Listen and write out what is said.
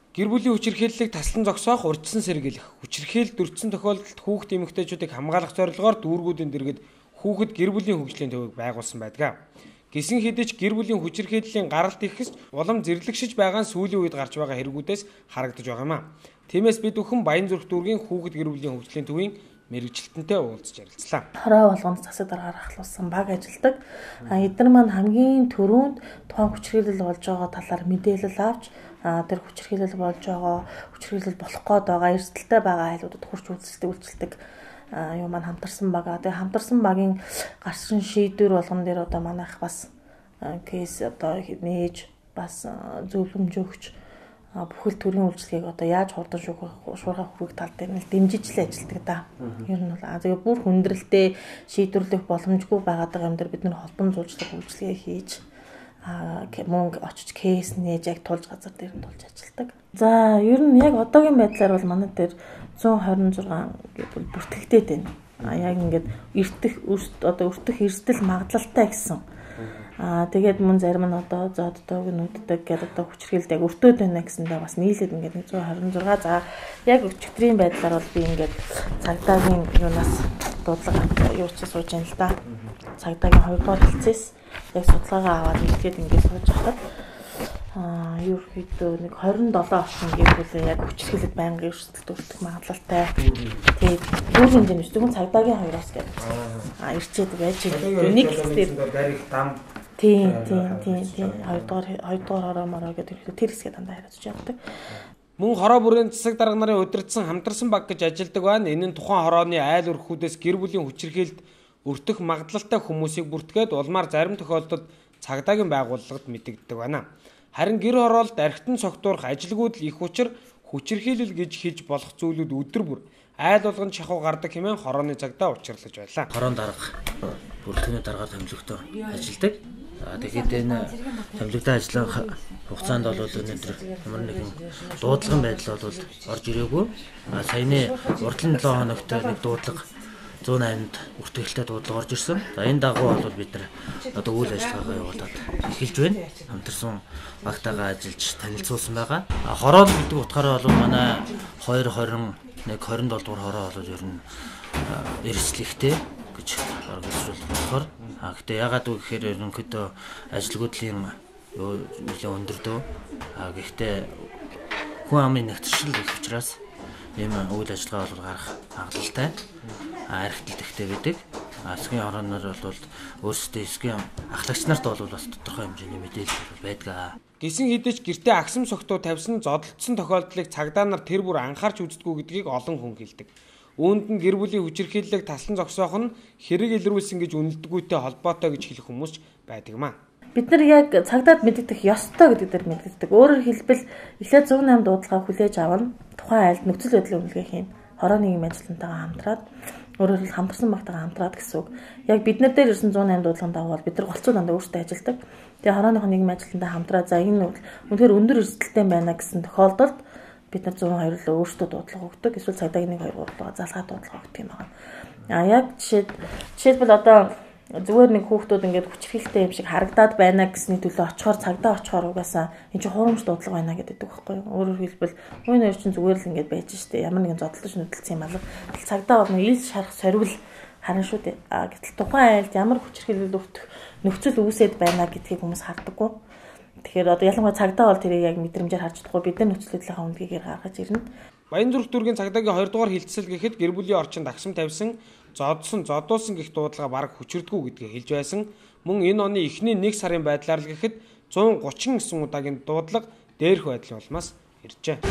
Гэр бүлийн хүчирхийллийг таслан зогсоох, урьдчилан сэргийлэх. Хүчирхийлэл дөрвсөн тохиолдолд хүүхэд эмэгтэйчүүдийг хамгаалах зорилгоор дүүргүүдийн дэргэд хүүхэд гэр бүлийн хөгжлийн төвийг байгуулсан байдаг. Гэсэн хэдий ч гэр бүлийн хүчирхийллийн гаралт ихс улам зэрлэгшиж байгаа нь сүүлийн үед гарч байгаа хэрэгүүдээс харагдаж байгаа юм а. Тиймээс бид бүхэн Баянзүрх дүүргийн хүүхэд гэр бүлийн хөгжлийн төвийн мэрэгчлэлтэнтэй уулзж ярилцлаа. Хороо болгонд засаг даргаар ахлуулсан баг ажилдаг. Эдгээр маань хамгийн түрүүнд тухайн хүчирхийлэл болж байгаа талаар мэдээлэл авч тэр хүчирхийлэл болж байгаа, хүчирхийлэл болох гээд байгаа эрсдэлтэй байгаа айлуудад хурц үйлчлдэг юу маань хамтарсан байгаа. Тэгээ хамтарсан багийн гарсан шийдвэр болгон дээр одоо манайх бас кейс одоо нээж бас зөвлөмж өгч бүхэл төрлийн үйлчлэгийг одоо яаж хурдан шуурхай хүрэх тал дээр нь дэмжиж л ажилладаг да. Ер нь бол тэгээ бүр хүндрэлтэй шийдвэрлэх боломжгүй байгаад байгаа юм дээр бид нэр холбон зуулчлах үйлчлэгээ хийж мөнгө очиж кейс нээж яг тулж газар дээр нь тулж ажилладаг. За ер нь яг одоогийн байдлаар бол манай дээр 126 гэвэл бүртгэгдээд байна. Яг ингээд өртөх эрсдэл магадлалтай гэсэн. Тэгээд мөн зарим нь одоо зоддог нүддэг гэдэг одоо хүчирхийлэлд яг өртөөд байна гэсэндээ бас нийлээд ингээд 126. За яг өчигдрийн байдлаар бол би ингээд цагдаагийн юунаас дуудлага юу ч сууж байна л да. Цагдаагийн 2 дугаар хэлцээс яг судалгаагаа аваад ингээд сууж байхад ерөөхдөө нэг 27 орчим гэвэл яг хүчирхийлэлд байнгын өрсөлдөлт өртөх магадлалтай. Тэгээд бүр хэмжээний зөвхөн цагдаагийн 2-оос гэдэг. Ирчээд байж нэг хэсгээр дарих дам тийм 2 дугаар хороо мороо гэдэг тэр хэсгээ дандаа хариуцж явдаг. Мөн хороо бүрийн засаг дарга нарын удирдсан хамтарсан баг гэж ажилдаг байна. Энэ нь тухайн хорооны айл өрхүүдээс гэр бүлийн хүчирхийлэлд өртөх магадлалтай хүмүүсийг бүртгээд улмаар зарим тохиолдолд цагдаагийн байгууллагад мэдэгддэг байна. Харин гэр хороолд архитан цогтуурах ажилгүйд л их учир хүчирхийлэл гэж хийж болох зүйлүүд өдөр бүр айл болгон шахуу гардаг хэмээн хорооны цагдаа учирлаж байлаа. Хорон дарга бүртгэний даргаар томилогтой ажилдаг. Тэгээд энэ томилогтой ажиллах хугацаанд бол өнөөдөр ямар нэгэн дуудлага байдал бол орж ирээгүй. Саяны урдлын 7 хоногт нэг дуудлага 108-нд үртгэлтэй дуудлага орж ирсэн. За энэ дагуу бол бид нар одоо үйл ажиллагаагаа явуулаад эхэлж байна. Хамтарсан багтаагаа ажиллаж танилцуулсан байгаа. Хороо гэдэг утгаараа бол манай 2020 27 дугаар хороо бол ер нь эрсдлэгтэй гэж организуул болохоор. Гэхдээ ягаад вэ гэхээр ерөнхийдөө ажилгүйдлийн нэлээд өндөрдөө. Гэхдээ хүн амын нэгтгэл гэх учраас ийм үйл ажиллагаа бол гарах магадлалтай. Архитекттэй байдаг. Засгийн хорооноор бол өөрсдөө засгийн ахлагч нарт бол бас тодорхой хэмжээний мэдээлэл байдаг. Гэсэн хэдий ч гэртээ агсам согтуу тавьсан зодтолцсон тохиолдлыг цагдаа нар тэр бүр анхаарч үздэггүй гэдгийг олон хүн хэлдэг. Үүнд нь гэр бүлийн хүчирхийллийг таслан зогсоох нь хэрэг илрүүлсэн гэж үнэлдэггүйтэй холбоотой гэж хэлэх хүмүүс байдаг юм а. Бид нар яг цагдаад мэддэх ёстой гэдэг дээр мэддэг. Өөрөөр хэлбэл эхлээд 108 дуудлагаа хүлээж авна. Тухайн айлд нөхцөл байдлыг үнэлгэх юм. Хорооны нийгэм ажилтнтайгаа хамтраад өөрөөр хэлбэл хамтарсан багтайгаа хамтраад гэсэн үг. Яг бид нар дээр ирсэн 108 дуудлагын дагуу бол бид нар голцоо дандаа өөрсдөө ажилдаг. Тэгээ хорооныхон нийгэм ажилтнтай хамтраад за энэ үнэхээр өндөр эрсдэлтэй байна гэсэн тохиолдолд бид нар 102 л өөрсдөө дуудлага өгдөг. Эсвэл цагдаагийн 1 2 дуудлага залгаад дуудлага өгдөг юм байна. Яг жишээлбэл одоо зүгээр нэг хүүхдүүд ингээд хүчирхийлэлтэй юм шиг харагдаад байна гэсний төлөө очихоор цагдаа очихоор угаасаа энэ чинь хурамч дуудлага байна гэдэг байхгүй юу. Өөрөөр хэлбэл хүн хоёр чинь зүгээр л ингээд байж штэ. Ямар нэгэн зодтолж нүдэлсэн юм алга. Цагдаа бол нэг ил шарах сорвил харна шүү дээ. Гэтэл тухайн айлд ямар хүчирхийлэл өртөх нөхцөл үүсэт байна гэдгийг хүмүүс хардаггүй. Тэгэхээр одоо ялангуяа цагдаа бол тэрийг яг мэдрэмжээр харж чадахгүй бид нар нөхцөл байдлынхаа үндгийг гаргаж ирнэ. Баянзүрх дүүргийн цагдаагийн 2 дугаар хилцэл гэхэд гэр бүлийн орчинд агсам тавьсан, зодуулсан гэх дуудлага бараг хүчирдэггүй гэдгийг хэлж байсан. Мөн энэ оны эхний 1 сарын байдлаар л гэхэд 139 удаагийн дуудлага дээрх байдал улмаас иржээ.